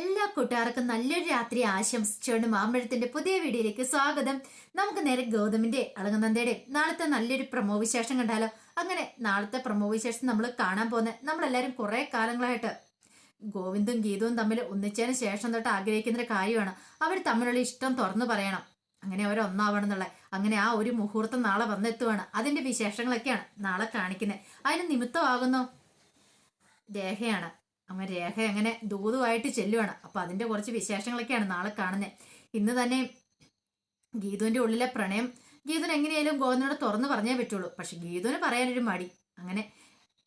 എല്ലാ കൂട്ടുകാർക്കും നല്ലൊരു രാത്രി ആശംസിച്ചുകൊണ്ട് മാമ്പഴത്തിന്റെ പുതിയ വീഡിയോയിലേക്ക് സ്വാഗതം. നമുക്ക് നേരെ ഗൗതമിന്റെ അളകനന്ദയുടെ നാളത്തെ നല്ലൊരു പ്രമോ വിശേഷം കണ്ടാലോ. അങ്ങനെ നാളത്തെ പ്രമോ വിശേഷം നമ്മൾ കാണാൻ പോകുന്നത്, നമ്മളെല്ലാരും കുറെ കാലങ്ങളായിട്ട് ഗോവിന്ദും ഗീതവും തമ്മിൽ ഒന്നിച്ചതിന് ശേഷം തൊട്ട് ആഗ്രഹിക്കുന്ന ഒരു കാര്യമാണ്. അവർ തമ്മിലുള്ള ഇഷ്ടം തുറന്നു പറയണം, അങ്ങനെ അവർ ഒന്നാവണം എന്നുള്ള. അങ്ങനെ ആ ഒരു മുഹൂർത്തം നാളെ വന്നെത്തുവാണ്. അതിന്റെ വിശേഷങ്ങളൊക്കെയാണ് നാളെ കാണിക്കുന്നത്. അതിന് നിമിത്തമാകുന്നു രേഖയാണ്. അമ്മ രേഖ അങ്ങനെ ദൂതുമായിട്ട് ചെല്ലുവാണ്. അപ്പൊ അതിന്റെ കുറച്ച് വിശേഷങ്ങളൊക്കെയാണ് നാളെ കാണുന്നത്. ഇന്ന് തന്നെ ഗീതുവിന്റെ ഉള്ളിലെ പ്രണയം ഗീതുവിന് എങ്ങനെയായാലും ഗോവിന്ദനോട് തുറന്നു പറഞ്ഞേ പറ്റുള്ളൂ. പക്ഷെ ഗീതുവിന് പറയാനൊരു മടി. അങ്ങനെ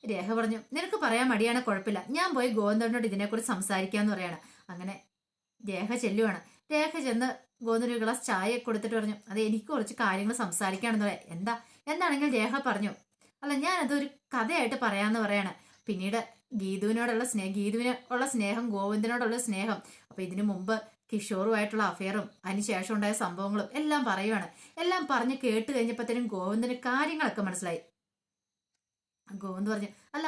രേഖ പറഞ്ഞു, നിനക്ക് പറയാൻ മടിയാണ്, കുഴപ്പമില്ല, ഞാൻ പോയി ഗോവിന്ദനോട് ഇതിനെക്കുറിച്ച് സംസാരിക്കാന്ന് പറയാണ്. അങ്ങനെ രേഖ ചെല്ലുവാണ്. രേഖ ചെന്ന് ഗോവിന്ദന് ഒരു ഗ്ലാസ് ചായ കൊടുത്തിട്ട് പറഞ്ഞു, അത് എനിക്ക് കുറച്ച് കാര്യങ്ങൾ സംസാരിക്കാണെന്ന് പറയാം. എന്താണെങ്കിലും രേഖ പറഞ്ഞു, അല്ല ഞാനതൊരു കഥയായിട്ട് പറയാന്ന് പറയാണ്. പിന്നീട് ഗീതുവിനോടുള്ള സ്നേഹം ഗോവിന്ദനോടുള്ള സ്നേഹം, അപ്പൊ ഇതിനു മുമ്പ് കിഷോറുമായിട്ടുള്ള അഫെയറും അതിനുശേഷം ഉണ്ടായ സംഭവങ്ങളും എല്ലാം പറയുവാണ്. എല്ലാം പറഞ്ഞ് കേട്ട് കഴിഞ്ഞപ്പോഴത്തേനും ഗോവിന്ദന് കാര്യങ്ങളൊക്കെ മനസ്സിലായി. ഗോവിന്ദ് പറഞ്ഞു, അല്ല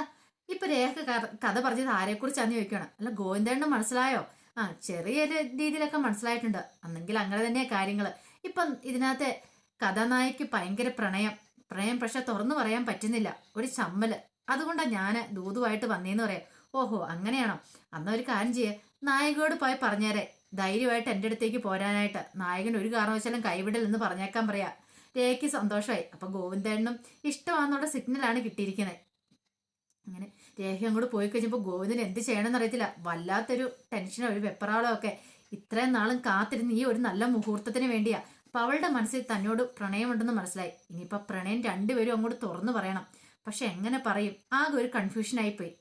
ഇപ്പൊ രേഖ കഥ പറഞ്ഞത് ആരെക്കുറിച്ചാന്ന് ചോദിക്കണം. അല്ല ഗോവിന്ദന് മനസ്സിലായോ? ആ, ചെറിയൊരു രീതിയിലൊക്കെ മനസ്സിലായിട്ടുണ്ട്. അന്നെങ്കിൽ അങ്ങനെ തന്നെയാ കാര്യങ്ങള്. ഇപ്പം ഇതിനകത്തെ കഥാനായിക്ക് ഭയങ്കര പ്രണയം പക്ഷെ തുറന്നു പറയാൻ പറ്റുന്നില്ല, ഒരു ചമ്മല്. അതുകൊണ്ടാ ഞാന് ദൂതുമായിട്ട് വന്നേന്ന് പറയാം. ഓഹോ അങ്ങനെയാണോ? അന്ന ഒരു കാര്യം ചെയ്യേ, നായകയോട് പോയി പറഞ്ഞേരെ ധൈര്യമായിട്ട് എൻ്റെ അടുത്തേക്ക് പോരാനായിട്ട്. നായകൻ ഒരു കാരണവശാലും കൈവിടലെന്ന് പറഞ്ഞേക്കാൻ പറയാ. രേഖയ്ക്ക് സന്തോഷമായി. അപ്പൊ ഗോവിന്ദനും ഇഷ്ടമാണെന്നുള്ള സിഗ്നലാണ് കിട്ടിയിരിക്കുന്നത്. അങ്ങനെ രേഖ അങ്ങോട്ട് പോയി കഴിഞ്ഞപ്പോൾ ഗോവിന്ദന് എന്ത് ചെയ്യണമെന്ന് അറിയത്തില്ല. വല്ലാത്തൊരു ടെൻഷനോ ഒരു വെപ്രാളോ ഒക്കെ. ഇത്രയും നാളും കാത്തിരുന്ന് ഈ ഒരു നല്ല മുഹൂർത്തത്തിന് വേണ്ടിയാ. അപ്പൊ അവളുടെ മനസ്സിൽ തന്നോട് പ്രണയമുണ്ടെന്ന് മനസ്സിലായി. ഇനിയിപ്പൊ പ്രണയം രണ്ടുപേരും അങ്ങോട്ട് തുറന്നു പറയണം. പക്ഷെ എങ്ങനെ പറയും? ആകെ ഒരു കൺഫ്യൂഷൻ ആയിപ്പോയി.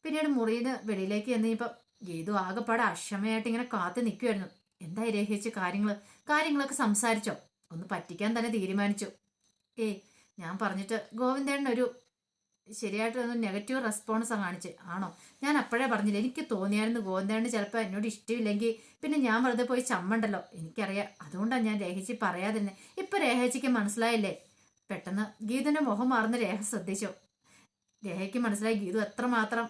പിന്നീട് മുറിയിന്ന് വെളിയിലേക്ക് ചെന്നപ്പോ ഗീതു ആകെപ്പാടെ അക്ഷമയായിട്ട് ഇങ്ങനെ കാത്തു നിൽക്കുമായിരുന്നു. എന്തായി രേഖിച്ച് കാര്യങ്ങളൊക്കെ സംസാരിച്ചോ? ഒന്ന് പറ്റിക്കാൻ തന്നെ തീരുമാനിച്ചു. ഞാൻ പറഞ്ഞിട്ട് ഗോവിന്ദേണ്ണ ഒരു ശരിയായിട്ടൊന്നും നെഗറ്റീവ് റെസ്പോൺസാണ് കാണിച്ച് ആണോ? ഞാൻ അപ്പോഴേ പറഞ്ഞില്ല, എനിക്ക് തോന്നിയായിരുന്നു ഗോവിന്ദേണ്ണ ചിലപ്പോൾ എന്നോട് ഇഷ്ടമില്ലെങ്കിൽ പിന്നെ ഞാൻ വെറുതെ പോയി ചമ്മണ്ടല്ലോ. എനിക്കറിയാം, അതുകൊണ്ടാണ് ഞാൻ രേഖിച്ച് പറയാതിരുന്നത്. ഇപ്പൊ രേഖിച്ചിക്ക് മനസ്സിലായില്ലേ? പെട്ടെന്ന് ഗീതുവിന്റെ മുഖം മാറുന്ന രേഖ ശ്രദ്ധിച്ചു. രേഖയ്ക്ക് മനസ്സിലായി ഗീതു എത്രമാത്രം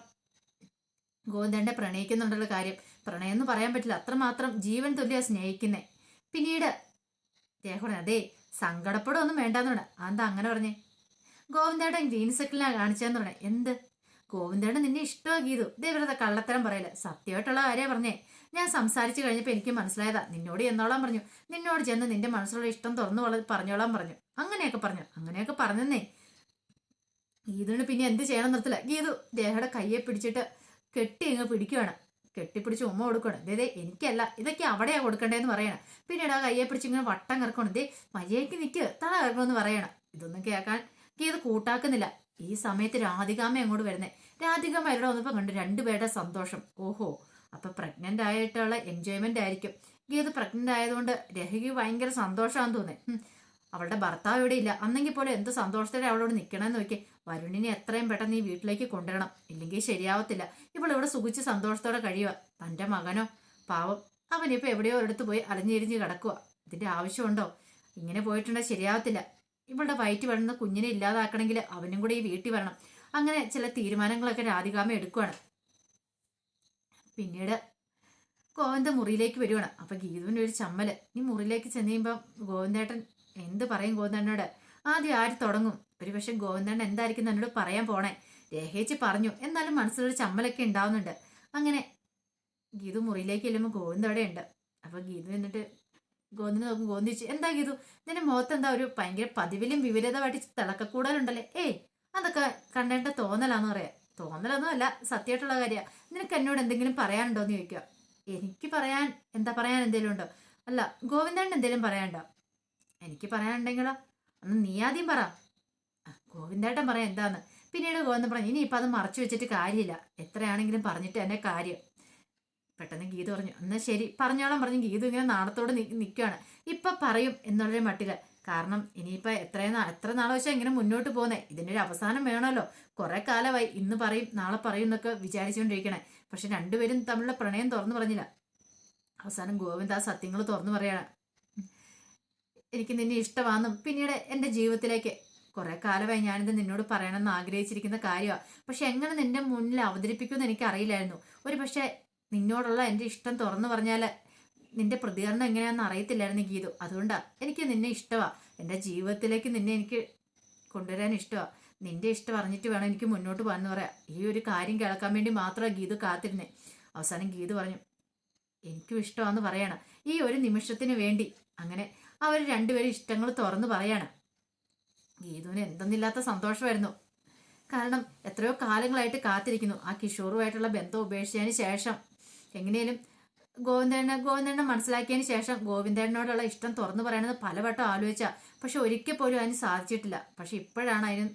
ഗോവിന്ദനെ പ്രണയിക്കുന്നുണ്ടുള്ള കാര്യം. പ്രണയം എന്ന് പറയാൻ പറ്റില്ല, അത്രമാത്രം ജീവൻ തുല്യ സ്നേഹിക്കുന്നേ. പിന്നീട് രേഖ പറഞ്ഞു, അതേ സങ്കടപ്പെടുമൊന്നും വേണ്ടാന്ന് പറഞ്ഞു. അതെന്താ അങ്ങനെ പറഞ്ഞേ? ഗോവിന്ദേട്ടൻ ഗ്രീൻ സെക്കിലാണ് കാണിച്ചതെന്ന് പറഞ്ഞേ. എന്ത്? ഗോവിന്ദേട്ടൻ നിന്നെ ഇഷ്ടമാ ഗീതു? ഇതേവരത്തെ കള്ളത്തരം പറയില്ല, സത്യമായിട്ടുള്ള കാര്യമാണ് പറഞ്ഞേ. ഞാൻ സംസാരിച്ചു കഴിഞ്ഞപ്പോൾ എനിക്ക് മനസ്സിലായതാ. നിന്നോട് എന്നോളാൻ പറഞ്ഞു. നിന്നോട് ചെന്ന് നിന്റെ മനസ്സിലുള്ള ഇഷ്ടം തുറന്നു പറഞ്ഞോളാൻ പറഞ്ഞു. അങ്ങനെയൊക്കെ പറഞ്ഞെന്നേ. ഗീതുവിന് പിന്നെ എന്ത് ചെയ്യണം നിർത്തില്ല. ഗീതു രേഖയുടെ കയ്യെ പിടിച്ചിട്ട് കെട്ടി അങ്ങ് പിടിക്കുകയാണ്. കെട്ടിപ്പിടിച്ച് ഉമ്മ കൊടുക്കണം. ഇതേ എനിക്കല്ല, ഇതൊക്കെ അവിടെയാ കൊടുക്കണ്ടേന്ന് പറയണം. പിന്നീട് ആ കയ്യെ പിടിച്ച് ഇങ്ങനെ വട്ടം കറക്കണം. ഇതേ മര്യാദയ്ക്ക് നിൽക്കുക, തല കറക്കണമെന്ന് പറയണം. ഇതൊന്നും കേൾക്കാൻ ഗീതു കൂട്ടാക്കുന്നില്ല. ഈ സമയത്ത് രാധികാമ്മ അങ്ങോട്ട് വരുന്നേ. രാധികാമ്മ ഇവിടെ വന്നപ്പോ കണ്ടു രണ്ടുപേരുടെ സന്തോഷം. ഓഹോ, അപ്പൊ പ്രഗ്നന്റ് ആയിട്ടുള്ള എൻജോയ്മെന്റ് ആയിരിക്കും. ഗീതു പ്രഗ്നന്റ് ആയതുകൊണ്ട് രഹയ്ക്ക് ഭയങ്കര സന്തോഷമാണെന്ന് തോന്നേ. അവളുടെ ഭർത്താവ് ഇവിടെ ഇല്ല, അന്നെങ്കിൽ പോലും എന്ത് സന്തോഷത്തോടെ അവളോട് നിൽക്കണമെന്ന് നോക്കി. വരുണിനെ എത്രയും പെട്ടെന്ന് ഈ വീട്ടിലേക്ക് കൊണ്ടുവരണം, ഇല്ലെങ്കിൽ ശരിയാവത്തില്ല. ഇവിടെ സുഖിച്ച് സന്തോഷത്തോടെ കഴിയുക. തന്റെ മകനോ പാവം, അവനിപ്പോ എവിടെയോ ഒരിടത്ത് പോയി അലഞ്ഞിരിഞ്ഞ് കിടക്കുക. ഇതിന്റെ ആവശ്യമുണ്ടോ? ഇങ്ങനെ പോയിട്ടുണ്ടെങ്കിൽ ശരിയാവത്തില്ല. ഇവളുടെ വയറ്റ് വളർന്ന കുഞ്ഞിനെ ഇല്ലാതാക്കണമെങ്കിൽ അവനും കൂടെ ഈ വീട്ടിൽ വരണം. അങ്ങനെ ചില തീരുമാനങ്ങളൊക്കെ രാധികാമ്മ എടുക്കുവാണ്. പിന്നീട് ഗോവിന്ദ മുറിയിലേക്ക് വരുവാണ്. അപ്പൊ ഗീതുവിന്റെ ഒരു ചമ്മല്. ഈ മുറിയിലേക്ക് ചെന്ന് കഴിയുമ്പോ ഗോവിന്ദേട്ടൻ എന്ത് പറയും ഗോവിന്ദനോട്? ആദ്യം ആര് തുടങ്ങും? ഒരു പക്ഷെ ഗോവിന്ദൻ എന്തായിരിക്കും എന്നോട് പറയാൻ പോണേ? രേഖിച്ച് പറഞ്ഞു, എന്നാലും മനസ്സിലൊരു ചമ്മലൊക്കെ ഉണ്ടാവുന്നുണ്ട്. അങ്ങനെ ഗീതു മുറിയിലേക്ക് ചെല്ലുമ്പോൾ ഗോവിന്ദ അവിടെ ഉണ്ട്. അപ്പൊ ഗീതു എന്നിട്ട് ഗോവിന്ദനെ നോക്കും. ഗോവിന്ദിച്ച്, എന്താ ഗീതു നിന്റെ മുഖത്ത് എന്താ ഒരു ഭയങ്കര പതിവിലും വിപരീതമായിട്ട് തിളക്കക്കൂടലുണ്ടല്ലേ? അതൊക്കെ കണ്ടേണ്ട തോന്നലാന്ന് പറയാം. തോന്നലൊന്നും അല്ല, സത്യമായിട്ടുള്ള കാര്യമാണ്. നിനക്ക് എന്നോട് എന്തെങ്കിലും പറയാനുണ്ടോന്ന് ചോദിക്കുക. എനിക്ക് പറയാൻ എന്തെങ്കിലും ഉണ്ടോ? അല്ല ഗോവിന്ദൻ എന്തെങ്കിലും പറയാനുണ്ടോ? എനിക്ക് പറയാനുണ്ടെങ്കിലോ? അന്ന് നീ ആദ്യം പറ. ഗോവിന്ദേട്ടൻ പറയാം എന്താന്ന്. പിന്നീട് ഗോവിന്ദൻ പറഞ്ഞു, ഇനിയിപ്പം അത് മറച്ചു വെച്ചിട്ട് കാര്യമില്ല, എത്രയാണെങ്കിലും പറഞ്ഞിട്ട് തന്നെ കാര്യം. പെട്ടെന്ന് ഗീതു പറഞ്ഞു, എന്നാ ശരി പറഞ്ഞോളാം പറഞ്ഞു. ഗീതു ഇങ്ങനെ നാളത്തോട് നിൽക്കുകയാണ്. ഇപ്പൊ പറയും എന്നുള്ളൊരു മട്ടില്. കാരണം ഇനിയിപ്പൊ എത്ര നാളെ വെച്ചാൽ ഇങ്ങനെ മുന്നോട്ട് പോകുന്നേ? ഇതിന്റെ ഒരു അവസാനം വേണമല്ലോ. കുറെ കാലമായി ഇന്ന് പറയും നാളെ പറയും എന്നൊക്കെ വിചാരിച്ചുകൊണ്ടിരിക്കണേ. പക്ഷെ രണ്ടുപേരും തമ്മിലുള്ള പ്രണയം തുറന്നു പറഞ്ഞില്ല. അവസാനം ഗോവിന്ദ ആ സത്യങ്ങൾ തുറന്നു പറയാണ്. എനിക്ക് നിന്നെ ഇഷ്ടമാണെന്നും പിന്നീട് എൻ്റെ ജീവിതത്തിലേക്ക് കുറെ കാലമായി ഞാനിത് നിന്നോട് പറയണമെന്ന് ആഗ്രഹിച്ചിരിക്കുന്ന കാര്യമാണ്. പക്ഷെ എങ്ങനെ നിന്റെ മുന്നിൽ അവതരിപ്പിക്കുമെന്ന് എനിക്ക് അറിയില്ലായിരുന്നു. ഒരു പക്ഷെ നിന്നോടുള്ള എൻ്റെ ഇഷ്ടം തുറന്നു പറഞ്ഞാൽ നിന്റെ പ്രതികരണം എങ്ങനെയാണെന്ന് അറിയത്തില്ലായിരുന്നു ഗീതു. അതുകൊണ്ടാണ് എനിക്ക് നിന്നെ ഇഷ്ടമാണ്. എൻ്റെ ജീവിതത്തിലേക്ക് നിന്നെ എനിക്ക് കൊണ്ടുവരാൻ ഇഷ്ടമാണ്. നിന്റെ ഇഷ്ടം അറിഞ്ഞിട്ട് വേണം എനിക്ക് മുന്നോട്ട് പോകാമെന്ന് പറയാം. ഈ ഒരു കാര്യം കേൾക്കാൻ വേണ്ടി മാത്രമാണ് ഗീതു കാത്തിരുന്നേ. അവസാനം ഗീതു പറഞ്ഞു എനിക്കും ഇഷ്ടമാണെന്ന് പറയണം ഈ ഒരു നിമിഷത്തിന് വേണ്ടി. അങ്ങനെ അവർ രണ്ടുപേരും ഇഷ്ടങ്ങൾ തുറന്നു പറയാണ്. ഗീതുവിന് എന്തെന്നില്ലാത്ത സന്തോഷമായിരുന്നു. കാരണം എത്രയോ കാലങ്ങളായിട്ട് കാത്തിരിക്കുന്നു. ആ കിഷോറുമായിട്ടുള്ള ബന്ധം ഉപേക്ഷിച്ചതിന് ശേഷം എങ്ങനെയും ഗോവിന്ദേണ്ണ മനസ്സിലാക്കിയതിന് ശേഷം ഗോവിന്ദേണ്ണനോടുള്ള ഇഷ്ടം തുറന്നു പറയണത് പലവട്ടം ആലോചിച്ച, പക്ഷെ ഒരിക്കൽ പോലും അതിന് സാധിച്ചിട്ടില്ല. പക്ഷെ ഇപ്പോഴാണ് അതിന്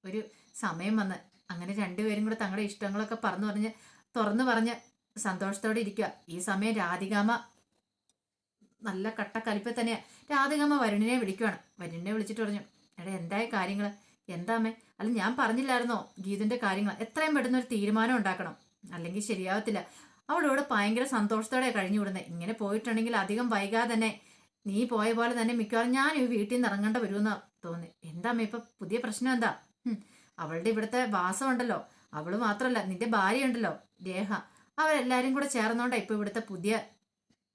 ഒരു സമയം വന്ന്. അങ്ങനെ രണ്ടുപേരും കൂടെ തങ്ങളുടെ ഇഷ്ടങ്ങളൊക്കെ തുറന്നു പറഞ്ഞ് സന്തോഷത്തോടെ ഇരിക്കുക. ഈ സമയം രാധികാമ്മ നല്ല കട്ടക്കലിപ്പിൽ തന്നെയാണ്. രാധികാമ്മ വരുണിനെ വിളിക്കുവാണ്. വരുണിനെ വിളിച്ചിട്ട് പറഞ്ഞു എടാ എന്തായ കാര്യങ്ങൾ എന്താമ്മേ? അല്ല ഞാൻ പറഞ്ഞില്ലായിരുന്നോ ഗീതിന്റെ കാര്യങ്ങൾ എത്രയും പെട്ടെന്ന് ഒരു തീരുമാനം ഉണ്ടാക്കണം, അല്ലെങ്കിൽ ശരിയാവത്തില്ല. അവളോട് ഭയങ്കര സന്തോഷത്തോടെ കഴിഞ്ഞുവിടുന്നത്. ഇങ്ങനെ പോയിട്ടുണ്ടെങ്കിൽ അധികം വൈകാതെ തന്നെ നീ പോയ പോലെ തന്നെ മിക്കവാറും ഞാൻ ഈ വീട്ടിൽ നിന്ന് ഇറങ്ങേണ്ട വരുമെന്ന് തോന്നി. എന്താമ്മ ഇപ്പൊ പുതിയ പ്രശ്നം എന്താ? അവളുടെ ഇവിടുത്തെ വാസം ഉണ്ടല്ലോ, അവള് മാത്രല്ല നിന്റെ ഭാര്യ ഉണ്ടല്ലോ രേഖ, അവരെല്ലാരും കൂടെ ചേർന്നോണ്ടാ ഇപ്പൊ ഇവിടുത്തെ പുതിയ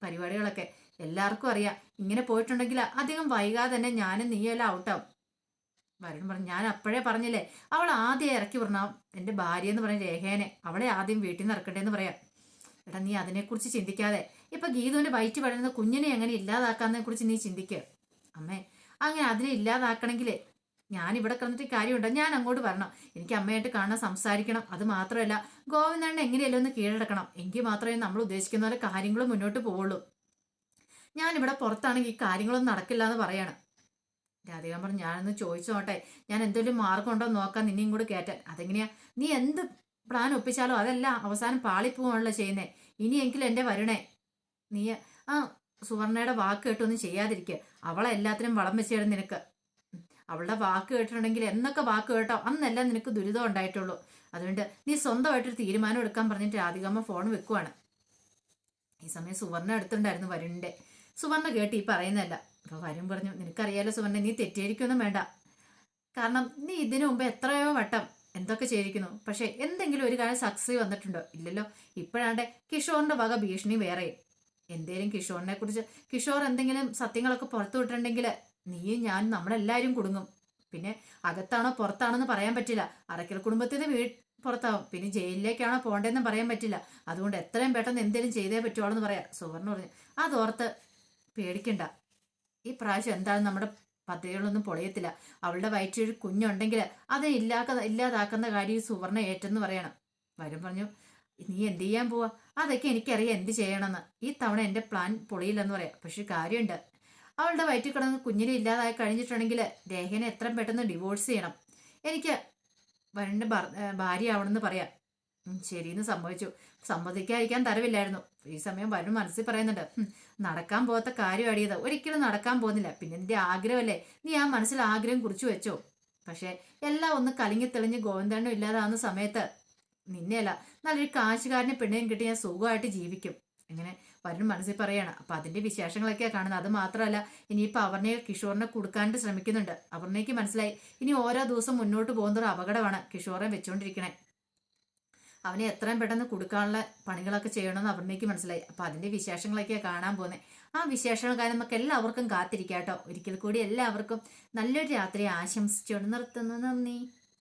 പരിപാടികളൊക്കെ. എല്ലാവർക്കും അറിയാം ഇങ്ങനെ പോയിട്ടുണ്ടെങ്കിൽ അധികം വൈകാതെ തന്നെ ഞാനും നീയെല്ലാം ഔട്ടാവും. വരുൺ പറഞ്ഞു ഞാൻ അപ്പോഴേ പറഞ്ഞില്ലേ അവൾ ആദ്യം ഇറക്കി വിടണം എൻ്റെ ഭാര്യ എന്ന് പറഞ്ഞ രേഖേനെ, അവളെ ആദ്യം വീട്ടിൽ നിന്ന് ഇറക്കണ്ടേന്ന് പറയാം. എടാ നീ അതിനെക്കുറിച്ച് ചിന്തിക്കാതെ ഇപ്പൊ ഗീതുവിന്റെ വയറ്റ് വളരുന്ന കുഞ്ഞിനെ എങ്ങനെ ഇല്ലാതാക്കാന്നതിനെ കുറിച്ച് നീ ചിന്തിക്കുക. അമ്മേ അങ്ങനെ അതിനെ ഇല്ലാതാക്കണമെങ്കിൽ ഞാൻ ഇവിടെ കിടന്നിട്ട് കാര്യമുണ്ടോ? ഞാൻ അങ്ങോട്ട് വരണം, എനിക്ക് അമ്മയായിട്ട് കാണാൻ സംസാരിക്കണം. അത് മാത്രമല്ല ഗോവിന്ദണ്ണ എങ്ങനെയല്ലോ ഒന്ന് കീഴടക്കണം, എങ്കിൽ മാത്രമേ നമ്മൾ ഉദ്ദേശിക്കുന്ന പോലെ കാര്യങ്ങളും മുന്നോട്ട് പോവുള്ളൂ. ഞാനിവിടെ പുറത്താണെങ്കിൽ ഈ കാര്യങ്ങളൊന്നും നടക്കില്ല എന്ന് പറയാണ്. രാധിക പറഞ്ഞു ഞാനൊന്ന് ചോദിച്ചോട്ടെ, ഞാൻ എന്തെങ്കിലും മാർഗം ഉണ്ടോ നോക്കാൻ നിന്നെയും കൂടെ കയറ്റാൻ. അതെങ്ങനെയാ? നീ എന്ത് പ്ലാൻ ഒപ്പിച്ചാലോ അതെല്ലാം അവസാനം പാളിപ്പോവാണല്ലോ ചെയ്യുന്നേ. ഇനിയെങ്കിലും എൻ്റെ വരുണേ നീ ആ സുവർണയുടെ വാക്ക് കേട്ടൊന്നും ചെയ്യാതിരിക്കുക. അവളെ എല്ലാത്തിനും വളം വെച്ചിടും നിനക്ക്. അവളുടെ വാക്ക് കേട്ടിട്ടുണ്ടെങ്കിൽ എന്നൊക്കെ വാക്ക് കേട്ടോ അന്നെല്ലാം നിനക്ക് ദുരിതം ഉണ്ടായിട്ടുള്ളൂ. അതുകൊണ്ട് നീ സ്വന്തമായിട്ടൊരു തീരുമാനം എടുക്കാൻ പറഞ്ഞിട്ട് രാധികാമ്മ ഫോൺ വെക്കുവാണ്. ഈ സമയം സുവർണ അടുത്തുണ്ടായിരുന്നു വരുണിന്റെ. സുവർണ കേട്ട് ഈ പറയുന്നതല്ല. അപ്പൊ വരുൺ പറഞ്ഞു നിനക്കറിയാലോ സുവർണ, നീ തെറ്റിയിരിക്കൊന്നും വേണ്ട. കാരണം നീ ഇതിനു മുമ്പ് എത്രയോ വട്ടം എന്തൊക്കെ ചെയ്തിരിക്കുന്നു, പക്ഷെ എന്തെങ്കിലും ഒരു കാര്യം സക്സസ് വന്നിട്ടുണ്ടോ? ഇല്ലല്ലോ. ഇപ്പോഴാണ്ട് കിഷോറിന്റെ വക ഭീഷണി വേറെ. എന്തേലും കിഷോറിനെ കുറിച്ച് കിഷോർ എന്തെങ്കിലും സത്യങ്ങളൊക്കെ പുറത്തു വിട്ടിട്ടുണ്ടെങ്കിൽ നീയും ഞാനും നമ്മളെല്ലാവരും കുടുങ്ങും. പിന്നെ അകത്താണോ പുറത്താണോ എന്ന് പറയാൻ പറ്റില്ല. അറക്കൽ കുടുംബത്തിന് പുറത്താവും. പിന്നെ ജയിലിലേക്കാണോ പോകേണ്ടതെന്ന് പറയാൻ പറ്റില്ല. അതുകൊണ്ട് എത്രയും പെട്ടെന്ന് എന്തെങ്കിലും ചെയ്തേ പറ്റുള്ളൂ എന്ന് പറയാം. സുവർണ പറഞ്ഞു അതോർത്ത് പേടിക്കണ്ട, ഈ പ്രാവശ്യം എന്തായാലും നമ്മുടെ പദ്ധതികളൊന്നും പൊളിയത്തില്ല. അവളുടെ വയറ്റിൽ കുഞ്ഞുണ്ടെങ്കിൽ അത് ഇല്ലാതാക്കുന്ന കാര്യം സുവർണ ഏറ്റെന്ന് പറയണം. വരും പറഞ്ഞു നീ എന്ത് ചെയ്യാൻ പോവാ? അതൊക്കെ എനിക്കറിയാം എന്ത് ചെയ്യണമെന്ന്. ഈ തവണ എൻ്റെ പ്ലാൻ പൊളിയില്ലെന്ന് പറയാം. പക്ഷെ കാര്യമുണ്ട്, അവളുടെ വയറ്റിൽ കിടന്ന് കുഞ്ഞിനെ ഇല്ലാതായി കഴിഞ്ഞിട്ടുണ്ടെങ്കിൽ രേഖനെ എത്രയും പെട്ടെന്ന് ഡിവോഴ്സ് ചെയ്യണം. എനിക്ക് വരുണിന്റെ ഭാര്യ ആവണമെന്ന് പറയാം. ശരിയെന്ന് സമ്മതിച്ചു. സമ്മതിക്കാതിരിക്കാൻ തരവില്ലായിരുന്നു. ഈ സമയം വരുൺ മനസ്സിൽ പറയുന്നുണ്ട് നടക്കാൻ പോകാത്ത കാര്യം അടിയത് ഒരിക്കലും നടക്കാൻ പോകുന്നില്ല. പിന്നെ നിന്റെ ആഗ്രഹമല്ലേ, നീ ആ മനസ്സിൽ ആഗ്രഹം കുറിച്ചു വെച്ചോ. പക്ഷെ എല്ലാം ഒന്ന് കലങ്ങി തെളിഞ്ഞ് ഗോവിന്ദണ്ണും ഇല്ലാതാവുന്ന സമയത്ത് നിന്നെയല്ല നല്ലൊരു കാശുകാരനെ പെണ്ണിനും കിട്ടി ഞാൻ സുഖമായിട്ട് ജീവിക്കും. അങ്ങനെ വരുൺ മനസ്സിൽ പറയാണ്. അപ്പൊ അതിന്റെ വിശേഷങ്ങളൊക്കെയാണ് കാണുന്നത്. അത് മാത്രമല്ല ഇനിയിപ്പോ അപർണയെ കിഷോറിനെ കൊടുക്കാനായിട്ട് ശ്രമിക്കുന്നുണ്ട്. അപർണയ്ക്ക് മനസ്സിലായി ഇനി ഓരോ ദിവസം മുന്നോട്ട് പോകുന്നൊരു അപകടമാണ് കിഷോറെ വെച്ചുകൊണ്ടിരിക്കണേ. അവനെ എത്രയും പെട്ടെന്ന് കൊടുക്കാനുള്ള പണികളൊക്കെ ചെയ്യണമെന്ന് അപർണയ്ക്ക് മനസ്സിലായി. അപ്പൊ അതിന്റെ വിശേഷങ്ങളൊക്കെയാണ് കാണാൻ പോകുന്നത്. ആ വിശേഷങ്ങൾ കാര്യം നമുക്ക് എല്ലാവർക്കും കാത്തിരിക്കാം കേട്ടോ. ഒരിക്കൽ കൂടി എല്ലാവർക്കും നല്ലൊരു രാത്രി ആശംസിച്ചുകൊണ്ട് നിർത്തുന്നു. നന്ദി.